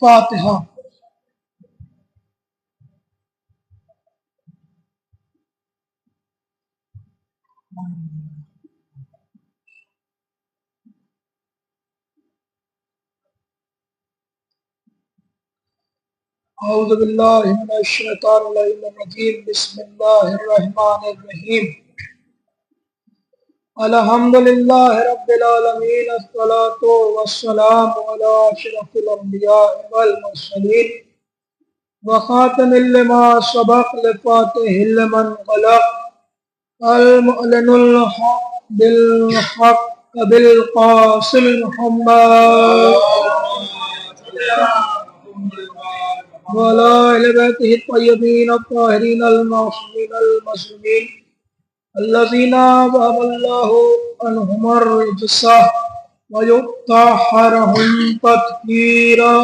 فاتحہ۔ اعوذ باللہ من الشیطان الرجیم، بسم اللہ الرحمن الرحیم۔ الحمدللہ رب العالمین، الصلاۃ والسلام علی اشرف الانبیاء والمرسلین، وخاتم لما سبق لفاتح لمن غلق، المعلن الحق بالحق بالقاسم محمد وعلى أهل بيته الطيبين الطاهرين المعصومين المظلومين الذين أذهب الله عنهم الرجس ويطهرهم تطهيرا،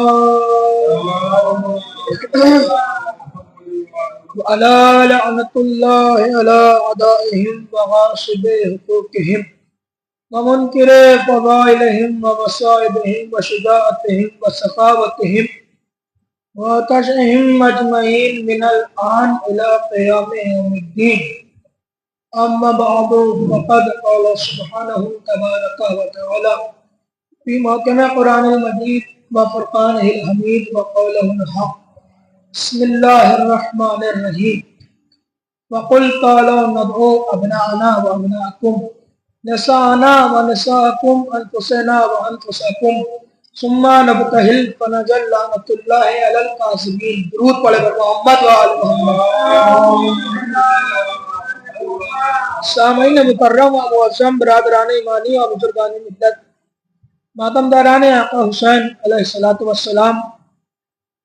وعلى لعنة الله على أعدائهم وغاصب حقوقهم ومنكر فضائلهم ومصائبهم وشجاعتهم وسخاوتهم وتشعهم أجمعين من الآن إلى قيام يوم الدين. أما بعد، فقد قال سبحانه تبارك وتعالى في محكم قرآن المجيد وفرقانه الحميد وقوله الحق. بسم الله الرحمن الرحيم. وقل تعالوا ندعو أبناءنا وأبناءكم، نساءنا ونساءكم، أنفسنا وأنفسكم، ثم نبتهل فنجعل لعنة الله على الكاذبين. درود پڑھے بر محمد و آل محمد. سامعین مکرم و معظم، برادران ایمانی و بزرگان ملت، ماتم داران آقا حسین علیہ الصلوۃ والسلام،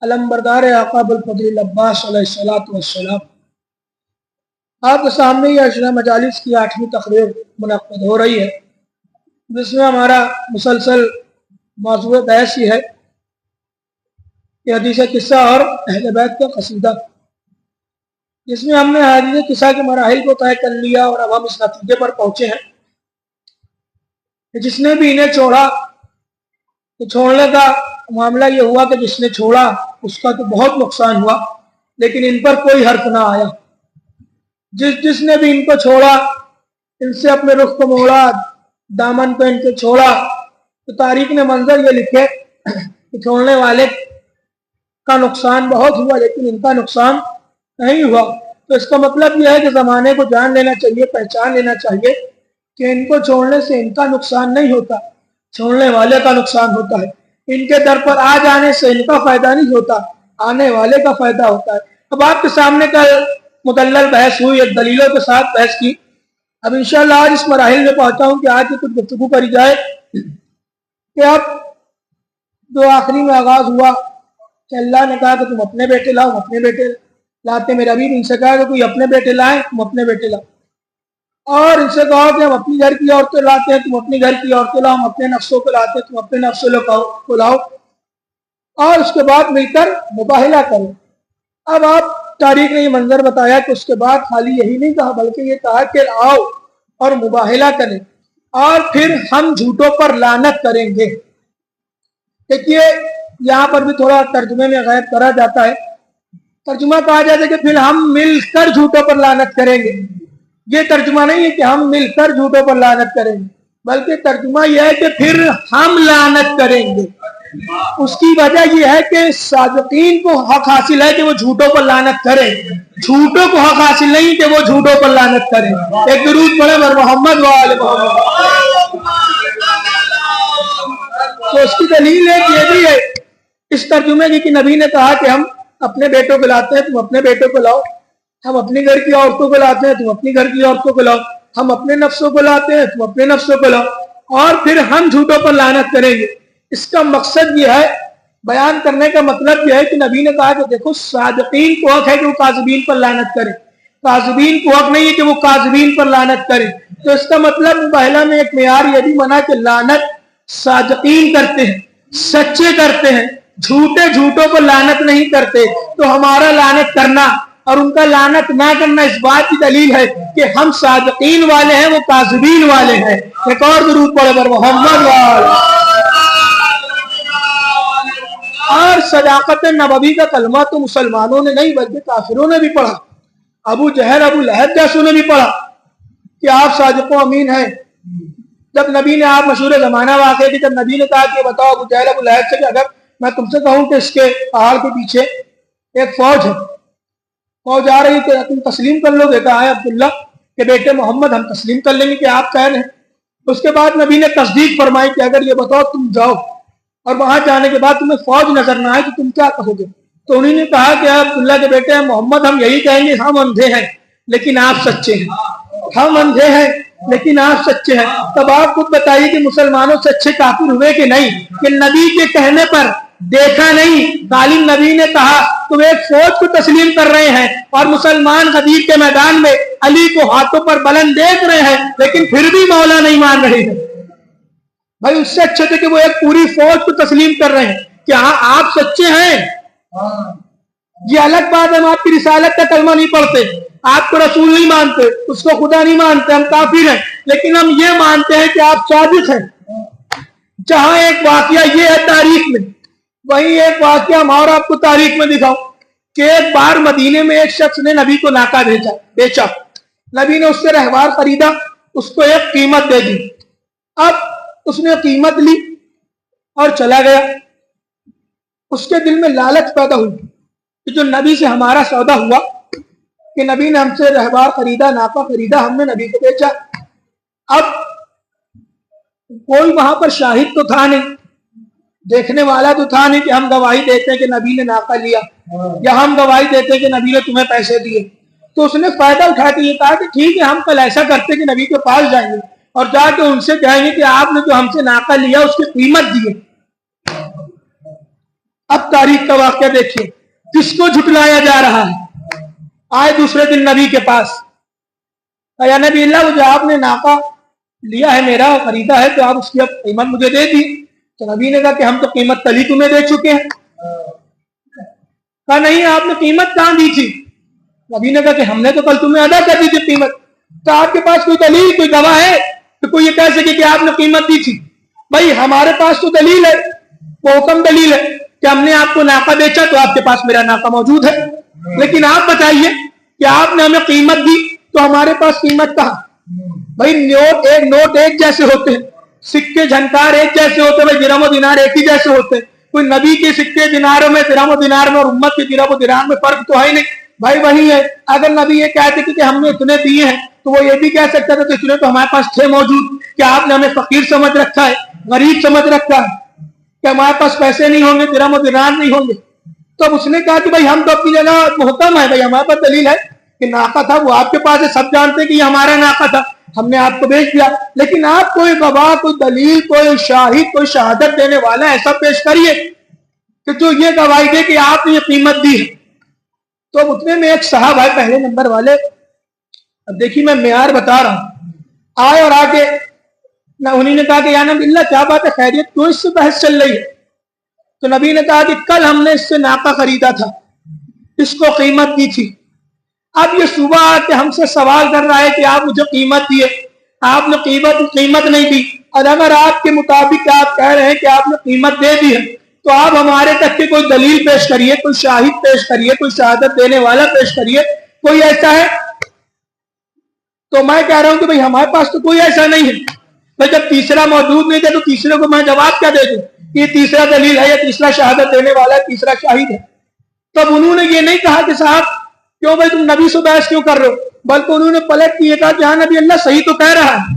علم بردار آقا ابوالفضل العباس علیہ الصلوۃ والسلام، آپ کے سامنے یہ اشرا مجالس کی 8ویں تقریر منعقد ہو رہی ہے، جس میں ہمارا مسلسل موضوع بحث یہ ہے کہ حدیث قصہ اور اہل بیت کا قصیدہ، جس میں ہم نے حدیث قصہ کے مراحل کو طے کر لیا اور اب ہم اس نتیجے پر پہنچے ہیں کہ جس نے بھی انہیں چھوڑا، تو چھوڑنے کا معاملہ یہ ہوا کہ جس نے چھوڑا اس کا تو بہت نقصان ہوا، لیکن ان پر کوئی حرف نہ آیا۔ جس نے بھی ان کو چھوڑا، ان سے اپنے رخ کو موڑا، دامن کو ان کے چھوڑا، تو تاریخ نے منظر یہ لکھے کہ چھوڑنے والے کا نقصان بہت ہوا لیکن ان کا نقصان نہیں ہوا۔ تو اس کا مطلب یہ ہے کہ زمانے کو جان لینا چاہیے، پہچان لینا چاہیے کہ ان کو چھوڑنے سے ان کا نقصان نہیں ہوتا، چھوڑنے والے کا نقصان ہوتا ہے۔ ان کے در پر آ جانے سے ان کا فائدہ نہیں ہوتا، آنے والے کا فائدہ ہوتا ہے۔ اب آپ کے سامنے کا مدلل بحث ہوئی، ایک دلیلوں کے ساتھ بحث کی۔ اب انشاءاللہ آج اس مراحل میں پہنچا ہوں کہ آج کی کچھ گفتگو کری جائے کہ اب جو آخری میں آغاز ہوا کہ اللہ نے کہا کہ تم اپنے بیٹے لاؤ، اپنے بیٹے لاتے، میرا بھی ان سے کہا کہ کوئی اپنے بیٹے لائیں، تم اپنے بیٹے لاؤ، اور ان سے کہو کہ ہم اپنی گھر کی عورتیں لاتے ہیں، تم اپنی گھر کی عورتیں لاؤ، ہم اپنے نفسوں کو لاتے ہیں، تم اپنے نفسوں کو لاؤ، اور اس کے بعد مل کر مباہلہ کرو۔ اب آپ تاریخ نے یہ منظر بتایا کہ اس کے بعد خالی یہی نہیں کہا بلکہ یہ کہا کہ آؤ اور مباہلہ کریں اور پھر ہم جھوٹوں پر لعنت کریں گے۔ دیکھیے یہاں پر بھی تھوڑا ترجمے میں غائب کرا جاتا ہے، ترجمہ کہا جاتا ہے کہ پھر ہم مل کر جھوٹوں پر لعنت کریں گے۔ یہ ترجمہ نہیں ہے کہ ہم مل کر جھوٹوں پر لعنت کریں گے، بلکہ ترجمہ یہ ہے کہ پھر ہم لعنت کریں گے۔ اس کی وجہ یہ ہے کہ صادقین کو حق حاصل ہے کہ وہ جھوٹوں پر لعنت کریں، جھوٹوں کو حق حاصل نہیں کہ وہ جھوٹوں پر لعنت کریں۔ ایک درود پڑھے بر محمد و آل محمد۔ تو اس کی دلیل ہے کہ یہ بھی ہے اس ترجمے کی کہ نبی نے کہا کہ ہم اپنے بیٹوں کو لاتے ہیں، تم اپنے بیٹوں کو لاؤ، ہم اپنے گھر کی عورتوں کو لاتے ہیں، تم اپنی گھر کی عورتوں کو لاؤ، ہم اپنے نفسوں کو لاتے ہیں، تم اپنے نفسوں کو لاؤ، اور پھر ہم جھوٹوں پر لعنت کریں گے۔ اس کا مقصد یہ ہے، بیان کرنے کا مطلب یہ ہے کہ نبی نے کہا کہ دیکھو صادقین کو حق ہے کہ وہ کاذبین پر لعنت کریں، کاذبین کو حق نہیں ہے کہ وہ کاذبین پر لعنت کریں۔ تو اس کا مطلب مباہلہ میں ایک معیار یہ بھی بنا کہ لعنت صادقین کرتے ہیں، سچے کرتے ہیں، جھوٹے جھوٹوں پر لعنت نہیں کرتے۔ تو ہمارا لعنت کرنا اور ان کا لعنت نہ کرنا اس بات کی دلیل ہے کہ ہم صادقین والے ہیں، وہ کاذبین والے ہیں۔ ایک اور درود پڑھے بر محمد وآلہ۔ اور صداقت نبوی کا کلمہ تو مسلمانوں نے نہیں بلکہ کافروں نے بھی پڑھا، ابو جہل ابو لہب جیسوں نے بھی پڑھا کہ آپ صادق و امین ہیں۔ جب نبی نے، آپ مشہور زمانہ واقعے کی، جب نبی نے کہا کہ بتاؤ ابو جہل ابو لہب سے کہ اگر میں تم سے کہوں کہ اس کے پہاڑ کے پیچھے ایک فوج ہے، فوج آ رہی کہ تم تسلیم کر لو گے؟ کہا ہے عبداللہ کہ بیٹے محمد ہم تسلیم کر لیں گے کہ آپ کہہ رہے ہیں۔ اس کے بعد نبی نے تصدیق فرمائی کہ اگر یہ بتاؤ تم جاؤ اور وہاں جانے کے بعد تمہیں فوج نظر نہ آئے تو تم کیا کہو گے؟ تو انہوں نے کہا کہ عبداللہ کے بیٹے محمد ہم یہی کہیں گے ہم اندھے ہیں لیکن آپ سچے ہیں، ہم اندھے ہیں لیکن آپ سچے ہیں۔ تب آپ خود بتائیے کہ مسلمانوں سے اچھے کافر ہوئے کہ نہیں، کہ نبی کے کہنے پر دیکھا نہیں، غالب نبی نے کہا تو ایک فوج کو تسلیم کر رہے ہیں، اور مسلمان غدیر کے میدان میں علی کو ہاتھوں پر بلند دیکھ رہے ہیں لیکن پھر بھی مولا نہیں مان رہے ہیں۔ بھائی اس سے اچھے تھے کہ وہ ایک پوری فوج کو تسلیم کر رہے ہیں کہ ہاں آپ سچے ہیں۔ یہ الگ بات ہے، ہم آپ کی رسالت کا کلمہ نہیں پڑھتے، آپ کو رسول نہیں مانتے، اس کو خدا نہیں مانتے، ہم کافر ہیں، لیکن ہم یہ مانتے ہیں کہ آپ صادق ہیں۔ جہاں ایک واقعہ یہ ہے تاریخ میں، وہیں ایک واقعہ ہم اور آپ کو تاریخ میں دکھاؤں کہ ایک بار مدینے میں ایک شخص نے نبی کو ناکہ بیچا، نبی نے اس سے رہوار خریدا، اس کو ایک قیمت دے دی۔ اب اس نے قیمت لی اور چلا گیا، اس کے دل میں لالچ پیدا ہوئی کہ جو نبی سے ہمارا سودا ہوا کہ نبی نے ہم سے رہوار خریدا، ناکہ خریدا، ہم نے نبی کو بیچا۔ اب کوئی وہاں پر شاہد تو تھا نہیں، دیکھنے والا تو تھا نہیں کہ ہم گواہی دیتے ہیں کہ نبی نے ناکہ لیا، یا ہم گواہی دیتے ہیں کہ نبی نے تمہیں پیسے دیے۔ تو اس نے فائدہ اٹھا کے یہ کہا کہ ٹھیک ہے ہم کل ایسا کرتے کہ نبی کے پاس جائیں گے اور جا کے ان سے کہیں گے کہ آپ نے جو ہم سے ناکہ لیا اس کی قیمت دی ہے۔ اب تاریخ کا واقعہ دیکھیے، کس کو جھٹلایا جا رہا ہے۔ آئے دوسرے دن نبی کے پاس، یا نبی اللہ وہ جو آپ نے ناکہ لیا ہے میرا خریدا ہے تو آپ اس کی اب قیمت مجھے دے دی۔ تو نبی نے کہا کہ ہم تو قیمت کل ہی تمہیں دے چکے ہیں۔ کہا نہیں آپ نے قیمت کہاں دی تھی؟ نبی نے کہا کہ ہم نے تو کل تمہیں ادا کر دی تھی قیمت۔ تو آپ کے پاس کوئی دلیل کوئی گواہ ہے تو کوئی یہ کہہ سکے کہ آپ نے قیمت دی تھی؟ بھائی ہمارے پاس تو دلیل ہے، وہ حکم دلیل ہے کہ ہم نے آپ کو ناکہ بیچا تو آپ کے پاس میرا ناکہ موجود ہے، لیکن آپ بتائیے کہ آپ نے ہمیں قیمت دی تو ہمارے پاس قیمت کہاں؟ بھائی نوٹ ایک جیسے ہوتے ہیں، سکے جھنکار ایک جیسے ہوتے ہیں، بھائی درہم و دینار ایک ہی جیسے ہوتے ہیں، کوئی نبی کے سکے دیناروں میں درہم و دینار میں اور امت کے درہم و دینار میں فرق تو ہے ہی نہیں۔ بھائی وہی ہے، اگر نبی یہ کہتے کہ ہم نے اتنے دیے ہیں تو وہ یہ بھی کہہ سکتا تھا کہ اتنے تو ہمارے پاس تھے موجود، کہ آپ نے ہمیں فقیر سمجھ رکھا ہے، غریب سمجھ رکھا ہے کہ ہمارے پاس پیسے نہیں ہوں گے، درہم و دینار نہیں ہوں گے۔ تو اب اس نے کہا کہ بھائی ہم تو اپنی جگہ محکم ہے، بھائی ہمارے پاس دلیل ہے کہ ناکہ تھا، وہ آپ کے پاس ہے، سب جانتے کہ یہ ہمارا ناکہ تھا، ہم نے آپ کو بیچ دیا، لیکن آپ کوئی گواہ کوئی دلیل کوئی شاہد کوئی شہادت دینے والا ایسا پیش کریے کہ جو یہ گواہی دے کہ آپ نے یہ قیمت دی ہے۔ تو اب اتنے میں ایک صاحب آئے پہلے نمبر والے، اب دیکھیے میں معیار بتا رہا ہوں، آئے اور آگے انہوں نے کہا کہ یا نبی اللہ کیا بات ہے، خیریت کیوں اس سے بحث چل رہی ہے؟ تو نبی نے کہا کہ کل ہم نے اس سے ناکہ خریدا تھا، اس کو قیمت دی تھی، اب یہ صبح آ کے ہم سے سوال کر رہا ہے کہ آپ مجھے قیمت دیے، آپ نے قیمت نہیں دی، اور اگر آپ کے مطابق آپ کہہ رہے ہیں کہ آپ نے قیمت دے دی ہے تو آپ ہمارے تک کے کوئی دلیل پیش کریے، کوئی شاہد پیش کریے، کوئی شہادت دینے والا پیش کریے، کوئی ایسا ہے؟ تو میں کہہ رہا ہوں کہ بھائی ہمارے پاس تو کوئی ایسا نہیں ہے۔ بھائی جب تیسرا موجود نہیں تھا تو تیسرے کو میں جواب کیا دے دوں؟ یہ تیسرا دلیل ہے یا تیسرا شہادت دینے والا ہے، تیسرا شاہد ہے۔ تب انہوں نے یہ نہیں کہا کہ صاحب کیوں بھائی تم نبی سے بحث کیوں کر رہے ہو، بلکہ انہوں نے پلٹ کے یہ کہا کہ ہاں نبی اللہ صحیح تو کہہ رہا ہے،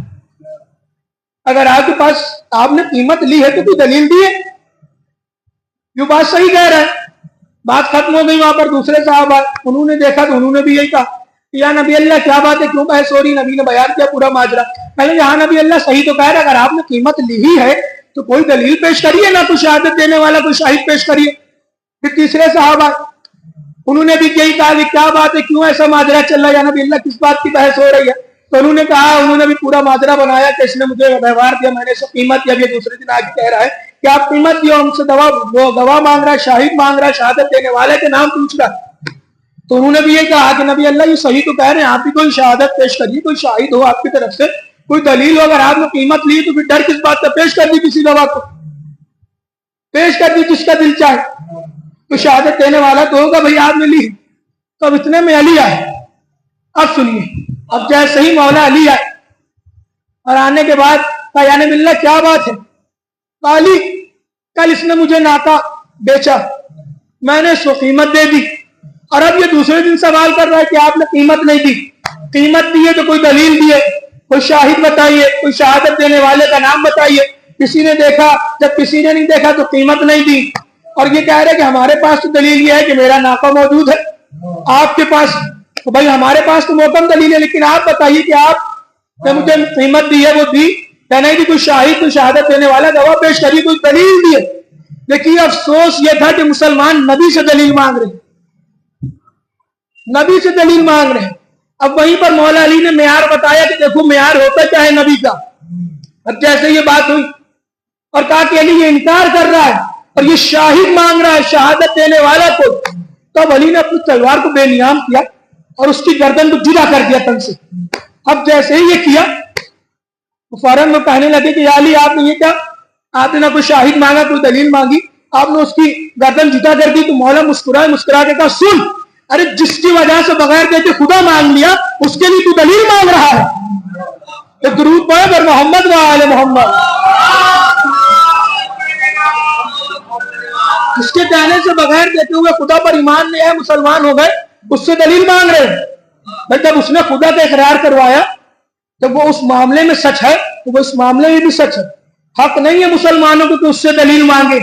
اگر آپ کے پاس آپ نے قیمت لی ہے تو کوئی دلیل دی ہے، جو بات صحیح کہہ رہا ہے۔ بات ختم ہو گئی، وہاں پر دوسرے صاحب آئے، انہوں نے دیکھا تو انہوں نے بھی یہی کہا کہ یا نبی اللہ کیا بات ہے، کیوں بحث ہو رہی؟ نبی نے بیان کیا پورا ماجرا، پہلے یہاں نبی اللہ صحیح تو کہہ رہا ہے، اگر آپ نے قیمت لی ہی ہے تو کوئی دلیل پیش کریے، نہ کوئی شہادت دینے والا کوئی شاہد پیش کریے۔ پھر تیسرے صاحب آئے، انہوں نے بھی یہی کہا کہ کیا بات ہے، کیوں ایسا ماجرا چل رہا ہے یا نبی اللہ کس بات کی بحث ہو رہی ہے؟ تو انہوں نے کہا، انہوں نے بھی پورا ماجرا بنایا کہ اس نے مجھے ویوہار دیا، میں نے اسے قیمت دیا، یہ دوسرے دن آگے کہہ رہا ہے کہ آپ قیمت دیو، ہم سے گواہ مانگ رہا ہے، شاہد مانگ رہا ہے، شہادت دینے والے کے نام پوچھ رہا ہے۔ تو انہوں نے بھی یہ کہا کہ نبی اللہ یہ صحیح تو کہہ رہے ہیں، آپ بھی کوئی شہادت پیش کریے، کوئی شاہد ہو آپ کی طرف سے، کوئی دلیل ہو، اگر آپ نے قیمت لی تو پھر ڈر کس بات کا، پیش کر دی کسی گواہ کو، پیش کر دی جس کا دل چاہے، تو شہادت دینے والا تو ہوگا بھائی آپ نے لی۔ تو اب اتنے میں علی آئے۔ اب سنیے، اب جیسے ہی مولا علی آئے اور آنے کے بعد کہا یا نبی اللہ کیا بات ہے؟ کہا علی کل اس نے مجھے ناکا بیچا، میں نے اس کو قیمت دے دی، اور اب یہ دوسرے دن سوال کر رہا ہے کہ آپ نے قیمت نہیں دی۔ قیمت دی ہے تو کوئی دلیل دیے، کوئی شاہد بتائیے، کوئی شہادت دینے والے کا نام بتائیے، کسی نے دیکھا، جب کسی نے نہیں دیکھا تو قیمت نہیں دی، اور یہ کہہ رہے کہ ہمارے پاس تو دلیل یہ ہے کہ میرا ناکا موجود ہے، آپ کے پاس تو بھائی ہمارے پاس تو محکم دلیل ہے، لیکن آپ بتائیے کہ آپ نے مجھے قیمت دی ہے وہ دی یا نہیں دی، کوئی شاہد، کوئی شہادت دینے والا گواہ پیش کریے، کوئی دلیل دیے۔ دیکھیے افسوس یہ تھا کہ مسلمان نبی سے دلیل مانگ رہے ہیں، نبی سے دلیل مانگ رہے ہیں۔ اب وہیں پر مولا علی نے معیار بتایا کہ دیکھو معیار ہوتا کیا ہے نبی کا۔ اب جیسے یہ بات ہوئی اور کہا کہ علی یہ انکار کر رہا ہے اور یہ شاہد مانگ رہا ہے شہادت دینے والا کو، تو اب علی نے اپنی تلوار کو بے نیام کیا اور اس کی گردن کو جدا کر دیا تن سے۔ اب جیسے ہی یہ کیا تو فوراً وہ کہنے لگے کہ یا علی آپ نے یہ کیا، آپ نے نہ کوئی شاہد مانگا، کوئی دلیل مانگی، آپ نے اس کی گردن جدا کر دی۔ تو مولا مسکرا کے کہا سن، ارے جس کی وجہ سے بغیر دیکھے خدا مانگ لیا اس کے لیے تو دلیل مانگ رہا ہے؟ تو درود پڑھے بر محمد و آل محمد۔ جس کے کہنے سے بغیر دیکھے ہوئے خدا پر ایمان لے آئے، مسلمان ہو گئے، اس سے دلیل مانگ رہے ہیں۔ جب اس نے خدا کا اقرار کروایا، جب وہ اس معاملے میں سچ ہے تو وہ اس معاملے میں بھی سچ ہے۔ حق نہیں ہے مسلمانوں کو کہ اس سے دلیل مانگے۔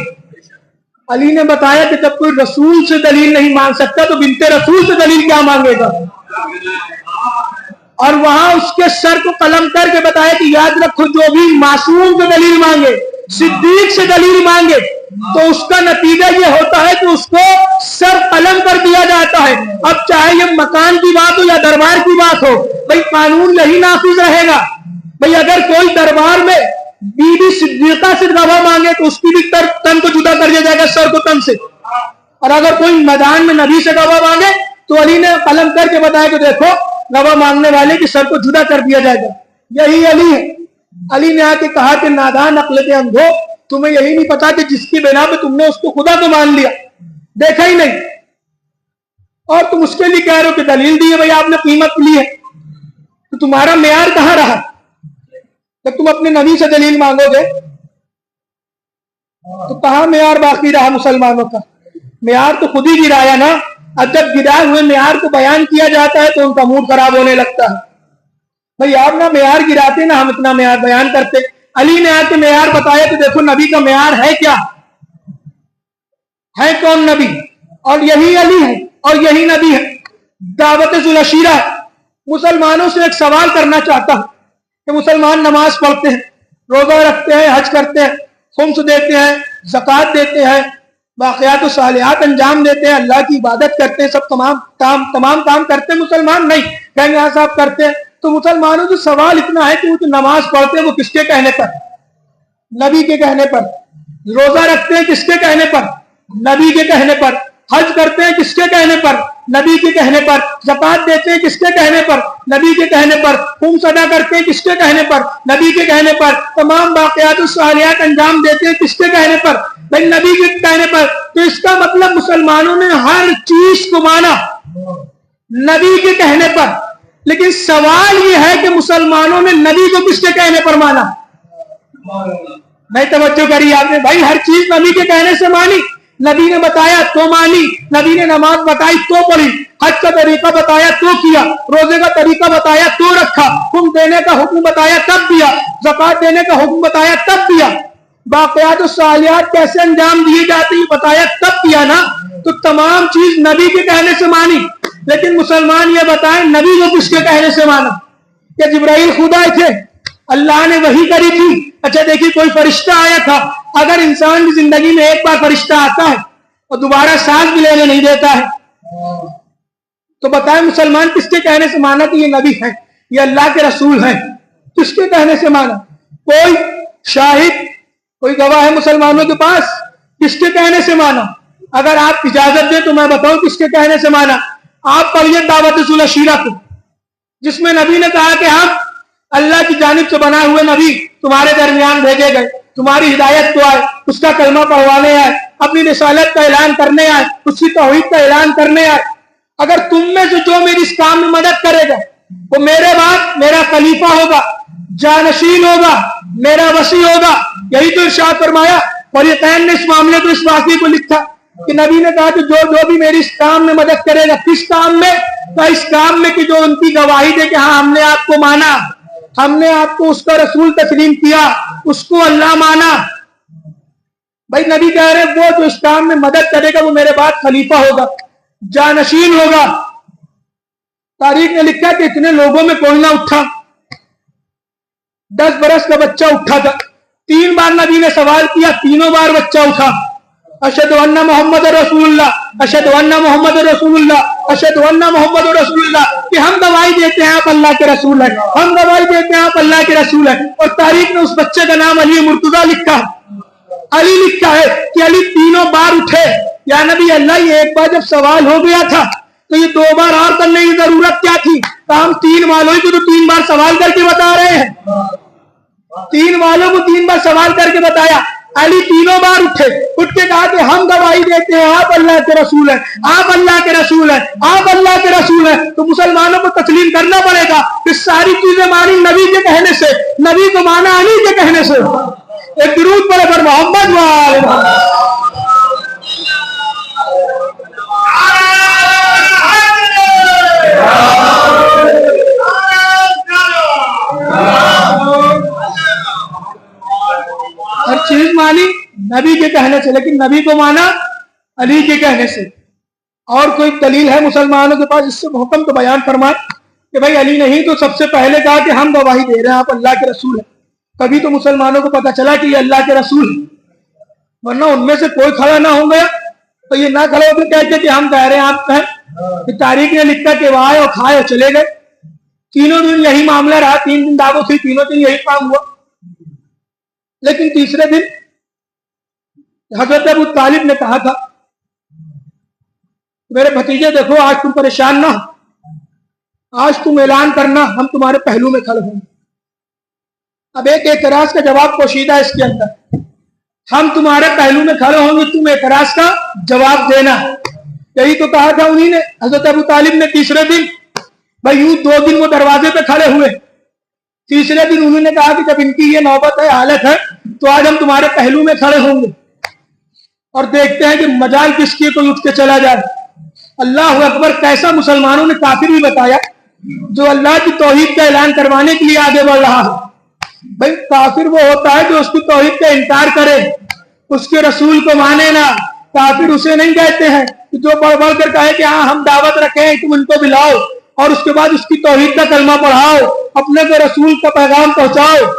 علی نے بتایا کہ جب کوئی رسول سے دلیل نہیں مانگ سکتا تو بنت رسول سے دلیل کیا مانگے گا، اور وہاں اس کے سر کو قلم کر کے بتایا کہ یاد رکھو جو بھی معصوم سے دلیل مانگے، صدیق سے دلیل مانگے، تو اس کا نتیجہ یہ ہوتا ہے کہ اس کو سر قلم کر دیا جاتا ہے۔ اب چاہے یہ مکان کی بات ہو یا دربار کی بات ہو، بھئی قانون یہی نافذ رہے گا۔ بھئی اگر کوئی دربار میں بی بی صدیقہ سے گواہ مانگے تو اس کی بھی تن کو جدا کر دیا جائے گا سر کو تن سے، اور اگر کوئی میدان میں نبی سے گواہ مانگے تو علی نے قلم کر کے بتایا کہ دیکھو گواہ مانگنے والے کی سر کو جدا کر دیا جائے گا۔ یہی علی ہے۔ علی نے آ کے کہا کہ نادان عقل کے اندھو، تمہیں یہی نہیں پتا کہ جس کی بنا پہ تم نے اس کو خدا کو مان لیا، دیکھا ہی نہیں، اور تم اس کے لیے کہہ رہے ہو کہ دلیل دی ہے بھائی آپ نے قیمت لی ہے، تو تمہارا معیار کہاں رہا؟ جب تم اپنے نبی سے دلیل مانگو گے تو کہاں معیار باقی رہا مسلمانوں کا؟ معیار تو خود ہی گرایا نا۔ اب جب گرائے ہوئے معیار کو بیان کیا جاتا ہے تو ان کا موڈ خراب ہونے لگتا ہے۔ بھائی آپ نہ معیار گراتے نا ہم اتنا معیار بیان کرتے۔ علی نے آ کے معیار بتایا کہ دیکھو نبی کا معیار ہے کیا ہے، کون نبی، اور یہی علی ہے اور یہی نبی ہے۔ دعوت ذوالعشیرہ مسلمانوں سے ایک سوال کرنا چاہتا ہوں کہ مسلمان نماز پڑھتے ہیں، روزہ رکھتے ہیں، حج کرتے ہیں، خمس دیتے ہیں، زکوٰۃ دیتے ہیں، واقعات و صالحات انجام دیتے ہیں، اللہ کی عبادت کرتے ہیں، سب تمام کام کرتے ہیں۔ مسلمان نہیں کہیں یہاں صاحب کرتے ہیں، تو مسلمانوں سے سوال اتنا ہے کہ وہ جو نماز پڑھتے ہیں وہ کس کے کہنے پر؟ نبی کے کہنے پر۔ روزہ رکھتے ہیں کس کے کہنے پر؟ نبی کے کہنے پر۔ حج کرتے ہیں کس کے کہنے پر؟ نبی کے کہنے پر۔ زکوٰۃ دیتے ہیں کس کے کہنے پر؟ نبی کے کہنے پر۔ خمس ادا کرتے ہیں کس کے کہنے پر؟ نبی کے کہنے پر۔ تمام واقعات و صالحات انجام دیتے ہیں کس کے کہنے پر؟ بھائی نبی کے کہنے پر۔ تو اس کا مطلب مسلمانوں نے ہر چیز کو مانا نبی کے کہنے پر، لیکن سوال یہ ہے کہ مسلمانوں نے نبی کو کس کے کہنے پر مانا؟ نہیں توجہ کری آپ نے، بھائی ہر چیز نبی کے کہنے سے مانی۔ نبی نے بتایا تو مانی، نبی نے نماز بتائی تو پڑھی، حج کا طریقہ بتایا تو کیا، روزے کا طریقہ بتایا تو رکھا، خمس دینے کا حکم بتایا تب دیا، زکوٰۃ دینے کا حکم بتایا تب دیا، واقعات و صالحات کیسے انجام دیے جاتے ہیں بتایا تب دیا نا۔ تو تمام چیز نبی کے کہنے سے مانی، لیکن مسلمان یہ بتائیں نبی کو کس کے کہنے سے مانا؟ کہ جبرائیل خدا تھے، اللہ نے وحی کری تھی؟ اچھا دیکھیے کوئی فرشتہ آیا تھا، اگر انسان کی زندگی میں ایک بار فرشتہ آتا ہے اور دوبارہ سانس بھی لینے نہیں دیتا ہے تو بتائیں مسلمان کس کے کہنے سے مانا کہ یہ نبی ہے، یہ اللہ کے رسول ہیں؟ کس کے کہنے سے مانا؟ کوئی شاہد، کوئی گواہ ہے مسلمانوں کے پاس؟ کس کے کہنے سے مانا؟ اگر آپ اجازت دیں تو میں بتاؤں کس کے کہنے سے مانا؟ آپ پڑھیے دعوت رسول شیرہ کو، جس میں نبی نے کہا کہ ہم اللہ کی جانب سے بنا ہوئے نبی تمہارے درمیان بھیجے گئے، تمہاری ہدایت کو آئے، اس کا کلمہ پڑھوانے آئے، اپنی رسالت کا اعلان کرنے آئے، اس کی توحید کا اعلان کرنے آئے۔ اگر تم میں سے جو میری اس کام میں مدد کرے گا وہ میرے بعد میرا خلیفہ ہوگا، جانشین ہوگا، میرا وصی ہوگا۔ یہی تو ارشاد فرمایا۔ فریقین نے اس معاملے کو اس واقعے کو لکھا کہ نبی نے کہا کہ جو بھی میری اس کام میں مدد کرے گا، کس کام میں؟ تو اس کام میں کہ جو ان کی گواہی دے کہ ہاں ہم نے آپ کو مانا، ہم نے آپ کو اس کا رسول تسلیم کیا، اس کو اللہ مانا۔ بھائی نبی کہہ رہے ہیں وہ جو اس کام میں مدد کرے گا وہ میرے بعد خلیفہ ہوگا، جانشین ہوگا۔ تاریخ نے لکھا کہ اتنے لوگوں میں کوئی نہ اٹھا، 10 برس کا بچہ اٹھا تھا۔ 3 بار نبی نے سوال کیا، تینوں بار بچہ اٹھا۔ اشہد ان محمد رسول اللہ، اشہد ان محمد رسول اللہ، اشہد ان محمد رسول اللہ، کہ ہم گواہی دیتے ہیں آپ اللہ کے رسول ہیں، ہم گواہی دیتے ہیں آپ اللہ کے رسول ہیں۔ اور تاریخ نے اس بچے کا نام علی مرتضیٰ لکھا ہے، علی لکھا ہے کہ علی تینوں بار اٹھے۔ یا نبی اللہ، یہ ایک بار جب سوال ہو گیا تھا تو یہ 2 بار اور کرنے کی ضرورت کیا تھی؟ تو ہم 3 والوں کو تو 3 بار سوال کر کے بتا رہے ہیں، 3 والوں کو 3 بار سوال کر کے بتایا۔ علی تینوں بار اٹھے، اٹھ کے کہا کہ ہم گواہی دیتے ہیں آپ اللہ کے رسول ہیں، آپ اللہ کے رسول ہیں، آپ اللہ کے رسول ہیں۔ تو مسلمانوں کو تسلیم کرنا پڑے گا کہ ساری چیزیں مانی نبی کے کہنے سے، نبی کو مانا علی کے کہنے سے۔ ایک درود پڑھے پر محمد وآل محمد۔ ہر چیز مانی نبی کے کہنے سے، لیکن نبی کو مانا علی کے کہنے سے۔ اور کوئی دلیل ہے مسلمانوں کے پاس اس سے محکم تو بیان فرمائے کہ بھائی علی نہیں تو سب سے پہلے کہا کہ ہم گواہی دے رہے ہیں آپ اللہ کے رسول ہیں، کبھی تو مسلمانوں کو پتا چلا کہ یہ اللہ کے رسول ہیں، ورنہ ان میں سے کوئی کھڑا نہ ہو گیا تو یہ نہ کھڑے ہو کے کہتے کہ ہم کہہ رہے ہیں آپ کہیں۔ کہ تاریخ نے لکھا کہ وہ آئے اور کھائے اور چلے گئے۔ تینوں دن یہی معاملہ رہا، 3 دن دعوت تھی، تینوں دن یہی کام ہوا۔ لیکن تیسرے دن حضرت ابو طالب نے کہا تھا میرے بھتیجے دیکھو آج تم پریشان نہ ہو، آج تم اعلان کرنا ہم تمہارے پہلو میں کھڑے ہوں گے۔ اب ایک اعتراض کا جواب پوشیدہ ہے اس کے اندر، ہم تمہارے پہلو میں کھڑے ہوں گے، تم اعتراض کا جواب دینا۔ یہی تو کہا تھا انہی نے، حضرت ابو طالب نے تیسرے دن۔ بھائی یوں 2 دن وہ دروازے پہ کھڑے ہوئے، تیسرے دن انہوں نے کہا کہ جب ان کی یہ نوبت ہے، حالت ہے، تو آج ہم تمہارے پہلو میں کھڑے ہوں گے اور دیکھتے ہیں کہ مجال کس کی کوئی اٹھ کے چلا جائے۔ اللہ اکبر، کیسا مسلمانوں نے کافر بھی بتایا جو اللہ کی توحید کا اعلان کروانے کے لیے آگے بڑھ رہا ہے۔ بھائی کافر وہ ہوتا ہے جو اس کی توحید کا انکار کرے، اس کے رسول کو مانے نہ۔ کافر اسے نہیں کہتے ہیں کہ جو بڑھ بڑھ کر کہے کہ ہاں ہم دعوت رکھیں، تم ان کو بلاؤ اور اس کے بعد اس کی توحید کا کلمہ پڑھاؤ، اپنے کو رسول کا پیغام پہنچاؤ۔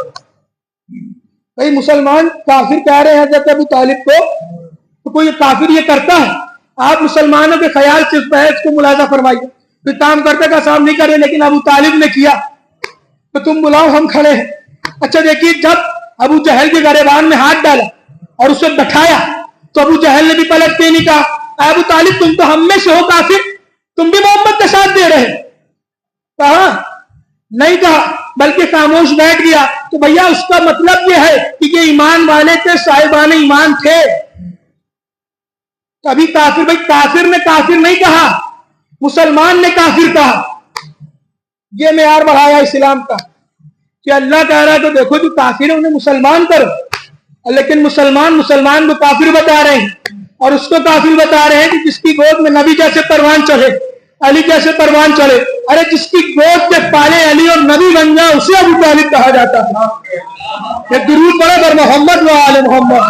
بھائی مسلمان کافر کہہ رہے ہیں حضرت ابو طالب کو، تو کوئی کافر یہ کرتا ہے؟ آپ مسلمانوں کے خیال سے اس بحث کو ملاحظہ فرمائیے۔ کوئی کام کرتے کا سام نہیں کرے، لیکن ابو طالب نے کیا تو تم بلاؤ ہم کھڑے ہیں۔ اچھا دیکھیے، جب ابو جہل کے گریبان میں ہاتھ ڈالا اور اسے بٹھایا تو ابو جہل نے بھی پلٹ کے نہیں کہا ابو طالب تم تو ہم میں سے ہو کافر، تم بھی محمد کا ساتھ دے رہے۔ کہا نہیں کہا، بلکہ خاموش بیٹھ گیا۔ تو بھیا اس کا مطلب یہ ہے کہ یہ ایمان والے تھے، صاحبان ایمان تھے۔ کبھی کافر، بھائی کافر نے کافر نہیں کہا، مسلمان نے کافر کہا۔ یہ معیار بڑھایا اسلام کا کہ اللہ کہہ رہا ہے تو دیکھو جو کافر ہے انہیں مسلمان کرو، لیکن مسلمان کو کافر بتا رہے ہیں، اور اس کو کافر بتا رہے ہیں کہ جس کی گود میں نبی جیسے پروان چڑھے، علی جیسے پروان چڑھے۔ ارے جس کی گود سے پالے علی اور نبی بن جائے اسے ابو طالب کہا جاتا تھا۔ یہ درود پڑھے پر محمد و آل محمد۔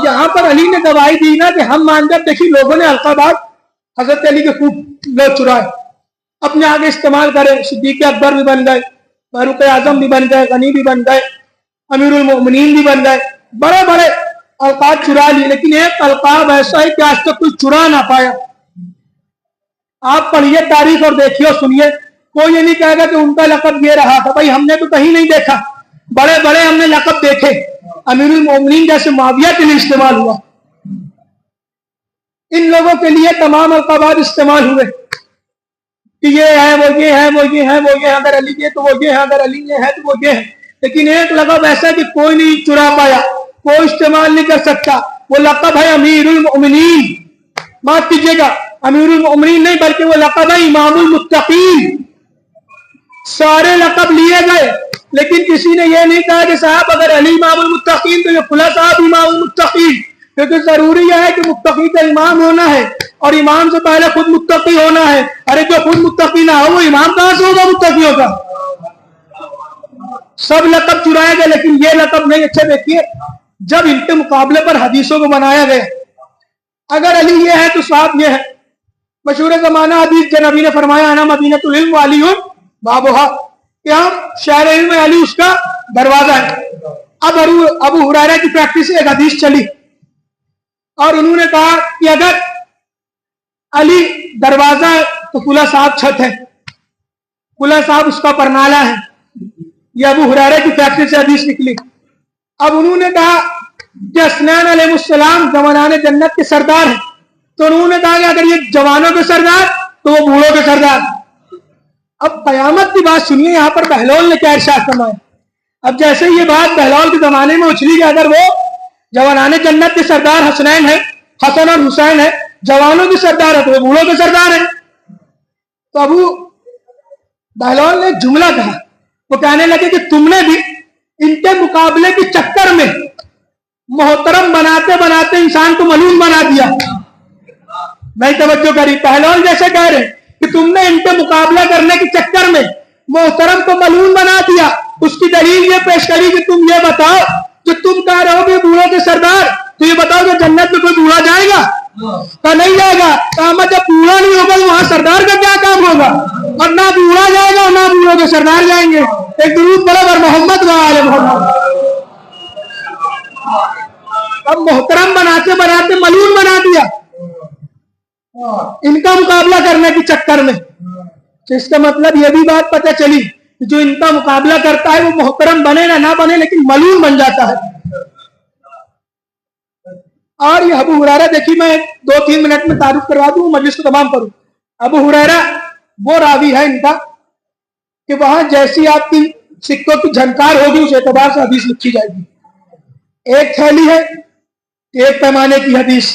یہاں پر علی نے گواہی دی نا کہ ہم مان کر دیکھیے لوگوں نے القابات حضرت علی کے خوب لوگ چرائے، اپنے آگے استعمال کرے۔ صدیق اکبر بھی بن گئے، فاروق اعظم بھی بن گئے، غنی بھی بن گئے، امیر المؤمنین بھی بن گئے، بڑے بڑے القاب چرا لیے، لیکن ایک القاب ایسا ہے کہ آج تک کوئی چرا نہ پایا۔ آپ پڑھیے تاریخ اور دیکھیے اور سنیے، کوئی یہ نہیں کہے گا کہ ان کا لقب یہ رہا تھا۔ بھائی ہم نے تو کہیں نہیں دیکھا، بڑے بڑے ہم نے لقب دیکھے، امیر المؤمنین جیسے معاویہ کے لیے استعمال ہوا، ان لوگوں کے لیے تمام القابات استعمال ہوئے کہ یہ ہے وہ یہ ہے وہ یہ ہے وہ یہ ہے، اگر علی یہ تو وہ یہ ہے، اگر علی یہ ہے تو وہ یہ ہے، لیکن ایک لقب ایسا کہ کوئی نہیں چرا پایا، کوئی استعمال نہیں کر سکتا، وہ لقب ہے امیر المؤمنین۔ معاف کیجیے گا، امیر المؤمنین نہیں بلکہ وہ لقب ہے امام المتقین۔ سارے لقب لیے گئے لیکن کسی نے یہ نہیں کہا کہ صاحب اگر علی امام المتقین تو یہ فلاں صاحب امام المتقین، کیونکہ ضروری ہے کہ متقی کا امام ہونا ہے اور امام سے پہلے خود متقی ہونا ہے۔ ارے جو خود متقی نہ ہو وہ امام کہاں سے ہوگا متقیوں کا؟ سب لقب چرائے گئے لیکن یہ لقب نہیں۔ اچھا دیکھیے، جب ان کے مقابلے پر حدیثوں کو بنایا گیا، اگر علی یہ ہے تو صاحب یہ ہے۔ مشہور زمانہ حدیث کے نبی نے فرمایا انا مدینۃ العلم وعلی بابھا، کہ ہم شہر علم میں علی اس کا دروازہ ہے۔ اب ابو ہریرہ کی پریکٹس سے ایک حدیث چلی اور انہوں نے کہا کہ اگر علی دروازہ ہے تو فلاں صاحب چھت ہے، فلاں صاحب اس کا پرنالہ ہے۔ یہ ابو ہریرہ کی پریکٹس سے حدیث نکلی۔ اب انہوں نے کہا کہ حسنین علیہ السلام جوانان جنت کے سردار ہیں، تو انہوں نے کہا کہ اگر یہ جوانوں کے سردار تو وہ بوڑھوں کے سردار۔ اب قیامت کی بات سنیے، یہاں پر بہلول نے کیا ارشاد فرمایا۔ اب جیسے یہ بات بہلول کے زمانے میں اچھلی کہ اگر وہ جوانان جنت کے سردار حسنین ہے، حسن اور حسین ہے، جوانوں کے سردار ہے تو وہ بوڑھوں کے سردار ہیں، تو ابو بہلول نے جملہ کہا، وہ کہنے لگے کہ تم نے بھی ان کے مقابلے کے چکر میں محترم بناتے بناتے انسان کو ملعون بنا دیا۔ میں توجہ کری، بہلول جیسے کہہ رہے کہ تم نے ان کے مقابلہ کرنے کے چکر میں محترم کو ملعون بنا دیا۔ اس کی دلیل یہ پیش کری کہ تم یہ بتاؤ جو تم کہہ رہے ہو کہ بوڑھوں کے سردار، تو یہ بتاؤ کہ جنت میں کوئی بوڑھا جائے گا؟ تو نہیں جائے گا۔ کہا جب بوڑھا نہیں ہوگا وہاں سردار کا کیا کام ہوگا؟ اور نہ بوڑھا جائے گا نہ بوڑھوں کے سردار جائیں گے۔ ایک درود برابر محمد و آل محمد۔ اب محترم بناتے بناتے ملعون بنا دیا ان کا مقابلہ کرنے کے چکر میں۔ تو اس کا مطلب یہ بھی بات پتہ چلی کہ جو ان کا مقابلہ کرتا ہے وہ محترم بنے نہ بنے لیکن ملعون بن جاتا ہے۔ اور یہ ابو ہریرہ، دیکھیے میں 2-3 منٹ میں تعارف کروا دوں، مجلس کو تمام کروں۔ ابو ہریرہ وہ راوی ہے ان کا کہ وہاں جیسی آپ کی سکوں کی جھنکار ہوگی اس اعتبار سے حدیث لکھی جائے گی۔ ایک تھیلی ہے ایک پیمانے کی حدیث،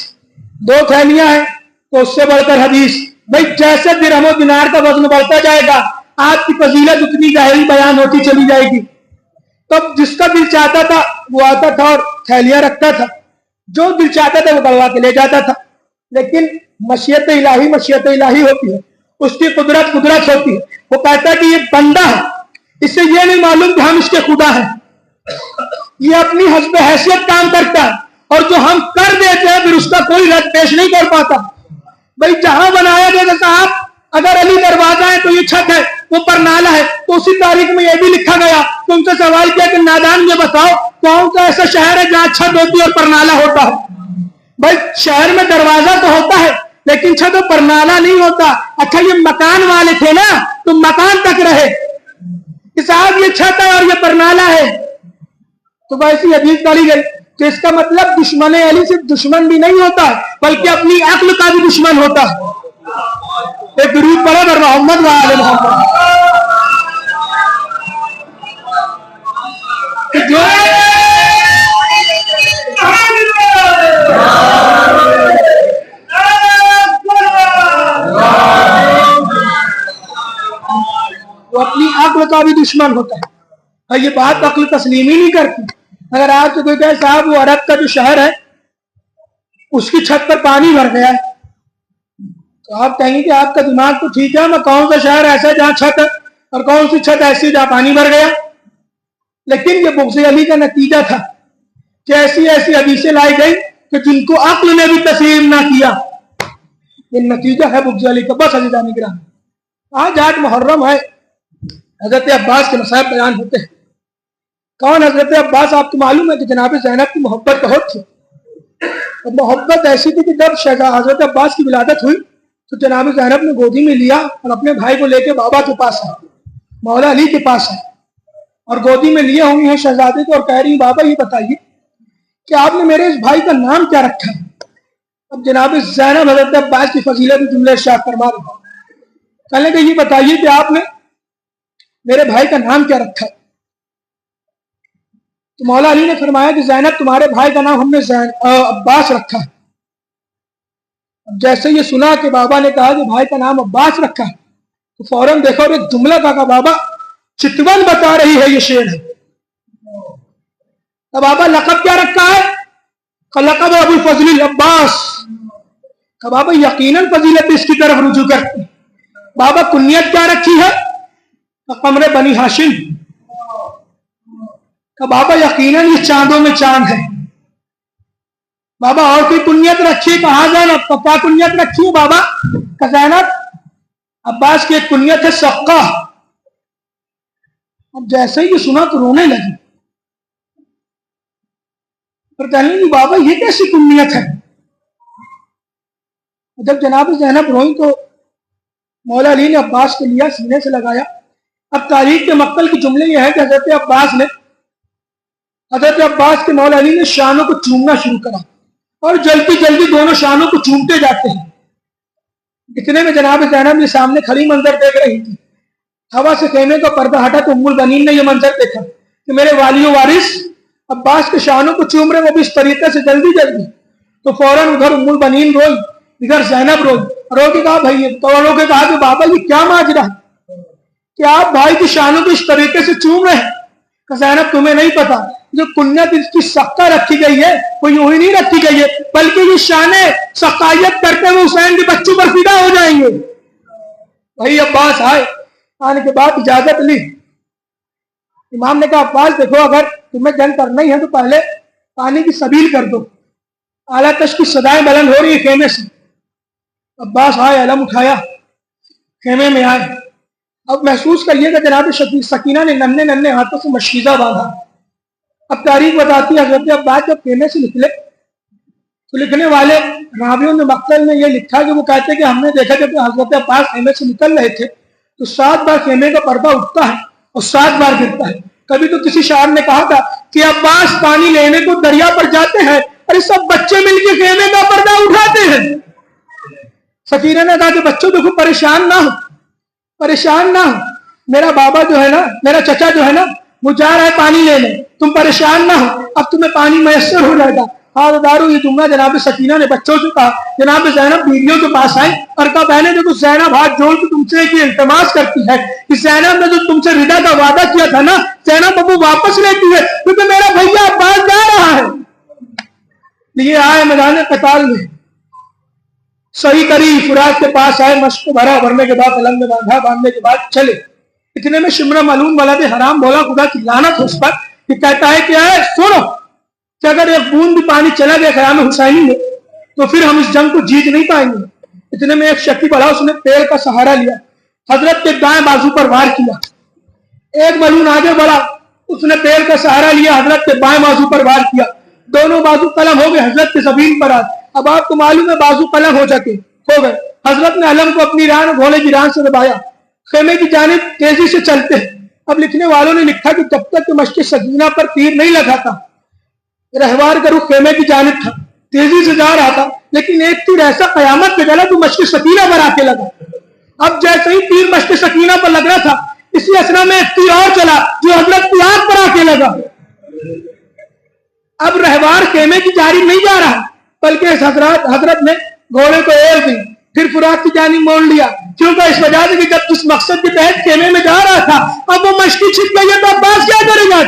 2 تھیلیاں ہیں تو اس سے بڑھ کر حدیث۔ بھائی جیسے درہم و دینار کا وزن بڑھتا جائے گا آپ کی فضیلت اتنی گہری بیان ہوتی چلی جائے گی۔ تو جس کا دل چاہتا تھا وہ آتا تھا اور تھیلیاں رکھتا تھا، جو دل چاہتا تھا وہ بڑھوا کے لے جاتا تھا۔ لیکن مشیت الہی ہوتی ہے، اس کی قدرت ہوتی ہے۔ وہ کہتا ہے کہ یہ بندہ ہے، اس سے یہ نہیں معلوم کہ ہم اس کے خدا ہیں، یہ اپنی حسب حیثیت کام کرتا ہے اور جو ہم کر دیتے ہیں پھر اس کا کوئی رد پیش نہیں کر پاتا۔ بھائی جہاں بنایا گیا صاحب اگر علی دروازہ ہے تو یہ چھت ہے، وہ پرنالہ ہے، تو اسی تاریخ میں یہ بھی لکھا گیا تو ان سے سوال کیا کہ نادان یہ بتاؤ کون سا ایسا شہر ہے جہاں چھت ہوتی ہے اور پرنالہ ہوتا ہے؟ بھائی شہر میں دروازہ تو ہوتا ہے لیکن چھت و پرنالہ نہیں ہوتا۔ اچھا یہ مکان والے تھے نا تو مکان تک رہے کہ صاحب یہ چھت ہے اور یہ پرنالہ ہے، تو ویسی حدیث پڑھی گئی۔ تو اس کا مطلب دشمن علی صرف دشمن بھی نہیں ہوتا بلکہ اپنی عقل کا بھی دشمن ہوتا ہے۔ ایک درود پڑھو بر محمد و آل محمد۔ وہ اپنی عقل کا بھی دشمن ہوتا ہے اور یہ بات عقل تسلیم ہی نہیں کرتی۔ اگر آپ سے کوئی کہے صاحب وہ عرب کا جو شہر ہے اس کی چھت پر پانی بھر گیا ہے تو آپ کہیں گے کہ آپ کا دماغ تو ٹھیک ہے، میں کون سا شہر ایسا ہے جہاں چھت ہے اور کون سی چھت ایسی جہاں پانی بھر گیا؟ لیکن یہ بغض علی کا نتیجہ تھا کہ ایسی ایسی حدیثیں لائی گئی کہ جن کو عقل نے بھی تسلیم نہ کیا۔ یہ نتیجہ ہے بغض علی کا۔ بس عزیزان کرام، آج 8 محرم ہے، حضرت عباس کے مصائب بیان ہوتے ہیں۔ کون حضرت عباس؟ آپ کو معلوم ہے کہ جناب زینب کی محبت بہت تھی، اور محبت ایسی تھی کہ جب حضرت عباس کی ولادت ہوئی تو جناب زینب نے گودی میں لیا اور اپنے بھائی کو لے کے بابا کے پاس آئے، مولا علی کے پاس آئے، اور گودی میں لیے ہوئی ہیں شہزادے کو اور کہہ رہی ہیں بابا یہ بتائیے کہ آپ نے میرے اس بھائی کا نام کیا رکھا ہے؟ اب جناب زینب حضرت عباس کی فضیلت جملے ارشاد فرما رہے ہیں، کہنے کہ یہ بتائیے کہ آپ نے میرے بھائی کا نام کیا رکھا؟ تو مولا علی نے فرمایا کہ زینب تمہارے بھائی کا نام ہم نے عباس رکھا ہے۔ اب جیسے یہ سنا کہ بابا نے کہا کہ بھائی کا نام عباس رکھا ہے تو فوراً دیکھو اور ایک جملہ کہا بابا چتون بتا رہی ہے، یہ شعر ہے۔ تو بابا لقب کیا رکھا ہے؟ لقب ابو الفضل العباس۔ کہ بابا یقیناً فضیلت اس کی طرف رجوع کرتی۔ بابا کنیت کیا رکھی ہے؟ قمر بنی ہاشم۔ کہ بابا یقیناً یہ چاندوں میں چاند ہے۔ بابا اور کوئی کنیت رکھی؟ کہاں زینب؟ تو کیا کنیت رکھی ہے بابا؟ کہ زینب عباس کی ایک کنیت ہے سقہ۔ اب جیسے ہی یہ سنا تو رونے لگی اور کہنے لگی بابا یہ کیسی کنیت ہے؟ جب جناب زینب روئی تو مولا علی نے عباس کو لیا، سینے سے لگایا۔ اب تاریخ کے مقتل کی جملے یہ ہے کہ حضرت عباس کے مولا علی نے شانوں کو چومنا شروع کرا اور جلدی جلدی دونوں شانوں کو چومتے جاتے ہیں۔ اتنے میں جناب زینب یہ سامنے کھڑی منظر دیکھ رہی تھی۔ ہوا سے خیمے کا پردہ ہٹا تو ام البنین نے یہ منظر دیکھا کہ میرے والی و وارث عباس کے شانوں کو چوم رہے، وہ بھی اس طریقے سے جلدی جلدی۔ تو فوراً ادھر ام البنین روئی، ادھر زینب روئی، رو کے کہا بھائی تو رو کے کہا کہ بابا یہ کیا ماجرا ہے کہ آپ بھائی کی شانوں کو اس طریقے سے چوم رہے ہیں؟ کہ زینب تمہیں نہیں پتا جو کنیت اس کی سقہ رکھی گئی ہے وہ یوں ہی نہیں رکھی گئی ہے، بلکہ یہ شانیں سقائیت کرتے ہوئے حسین کے بچوں پر فدا ہو جائیں گے۔ وہی عباس آئے، آنے کے بعد اجازت لی۔ امام نے کہا عباس دیکھو اگر تمہیں جنگ کرنا ہی ہے تو پہلے پانی کی سبیل کر دو۔ اعلیٰ تش کی صدائیں بلند ہو رہی ہے خیمے سے۔ عباس آئے، علم اٹھایا، خیمے میں آئے۔ اب محسوس کریے کہ جناب سکینہ نے ننھے ننھے ہاتھوں سے مشیزہ باندھا۔ اب تاریخ بتاتی ہے حضرت عباس جب خیمے سے نکلے تو لکھنے والے راویوں نے مقتل میں یہ لکھا کہ وہ کہتے کہ ہم نے دیکھا جب حضرت عباس خیمے سے نکل رہے تھے تو 7 بار خیمے کا پردہ اٹھتا ہے اور 7 بار گرتا ہے۔ کبھی تو کسی شاعر نے کہا تھا کہ عباس پانی لینے کو دریا پر جاتے ہیں اور سب بچے مل کے خیمے کا پردہ اٹھاتے ہیں۔ سکینہ نے کہا کہ بچوں دیکھو پریشان نہ ہو، پریشان نہ ہو، میرا بابا جو ہے نا، میرا چچا جو ہے نا وہ جا رہا ہے پانی لینے، تم پریشان نہ ہو، اب تمہیں پانی میسر ہو جائے گا۔ دارو یہ جملہ جناب سکینہ نے بچوں سے کہا۔ جناب زینب بیویوں کے پاس آئی اور کہا بہنیں دیکھو زینب ہاتھ جوڑ کے تم سے ایک التماس کرتی ہے کہ زینب نے جو تم سے ردا کا وعدہ کیا تھا نا زینب اب وہ واپس لیتی ہے کیونکہ میرا بھیا عباس جا رہا ہے۔ یہ آئے میدان قتال میں، صحیح کری، فرات کے پاس آئے، مشق بھرا، بھرنے کے بعد پلنگ میں باندھا، باندھنے کے بعد چلے۔ اتنے میں شمرہ معلوم ولد حرام بولا خدا کی لعنت ہو اس پر، یہ کہتا ہے کہ اے سنو کہ اگر ایک بوند بھی پانی چلا گیا خیام حسینی میں تو پھر ہم اس جنگ کو جیت نہیں پائیں گے۔ اتنے میں ایک شکی بڑھا، اس نے پیڑ کا سہارا لیا، حضرت کے دائیں بازو پر وار کیا۔ ایک ملون آگے بڑھا، اس نے پیڑ کا سہارا لیا، حضرت کے بائیں بازو پر وار کیا۔ دونوں بازو قلم ہو گئے، حضرت کے زمین پر آئے۔ اب آپ کو معلوم ہے بازو قلم ہو گئے، حضرت نے علم کو اپنی ران گھوڑے کی ران سے دبایا، خیمے کی جانب تیزی سے چلتے ہیں۔ اب لکھنے والوں نے لکھا کہ جب تک کہ مشق سکینہ پر تیر نہیں لگا تھا رہوار کا رخ خیمے کی جانب تھا، تیزی سے جا رہا تھا، لیکن ایک تیر ایسا قیامت پہ چلا تو مشق سکینہ پر آ کے لگا۔ اب جیسے ہی تیر مشق سکینہ پر لگ رہا تھا اسی اسنا میں ایک تیر اور چلا جو حضرت کی آنکھ پر آ کے لگا۔ اب رہوار خیمے کی جانب نہیں جا رہا بلکہ حضرت نے گھوڑے کو ایل دی، پھر فرات کی جانب موڑ لیا، کیونکہ اس وجہ سے کہ جب اس مقصد کے تحت خیمے میں جا رہا تھا اب وہ مشقی چھپ گئی ہے تو عباس کیا کرے گا؟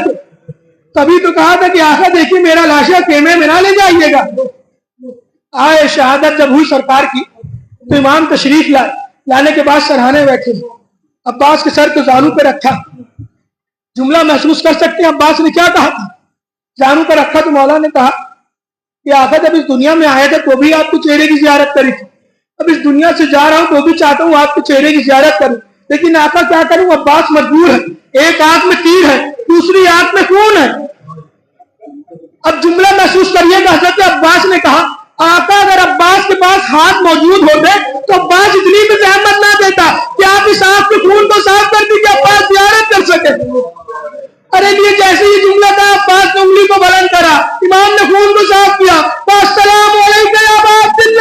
تبھی تو کہا تھا کہ آقا دیکھیے میرا لاشا خیمے میں نہ لے جائیے گا۔ آئے شہادت جب ہوئی سرکار کی تو امام تشریف لائے، لانے کے بعد سرہانے بیٹھے، عباس کے سر کو زانو پہ رکھا۔ جملہ محسوس کر سکتے ہیں عباس نے کیا کہا تھا؟ زانو پہ رکھا تو مولا نے کہا کہ آقا جب اس دنیا میں آئے تھے تو بھی آپ کو چہرے کی زیارت کری تھی، اب اس دنیا سے جا رہا ہوں تو بھی چاہتا ہوں آپ کے چہرے کی زیارت کروں، لیکن آقا کیا کروں؟ عباس مجبور ہے، ایک آنکھ میں تیر ہے دوسری آنکھ میں خون ہے۔ اب جملہ محسوس کریے کہ حضرت عباس نے کہا آقا اگر عباس کے پاس ہاتھ موجود ہوتے تو عباس اتنی بھی زحمت نہ دیتا کہ آپ اس آنکھ کے خون کو صاف کر دی کہ عباس زیارت کر سکے۔ ارے یہ جیسے یہ جملہ تھا عباس نے انگلی کو بلند کرا، امام نے خون کو صاف کیا، السلام علیکم یا ابا عبداللہ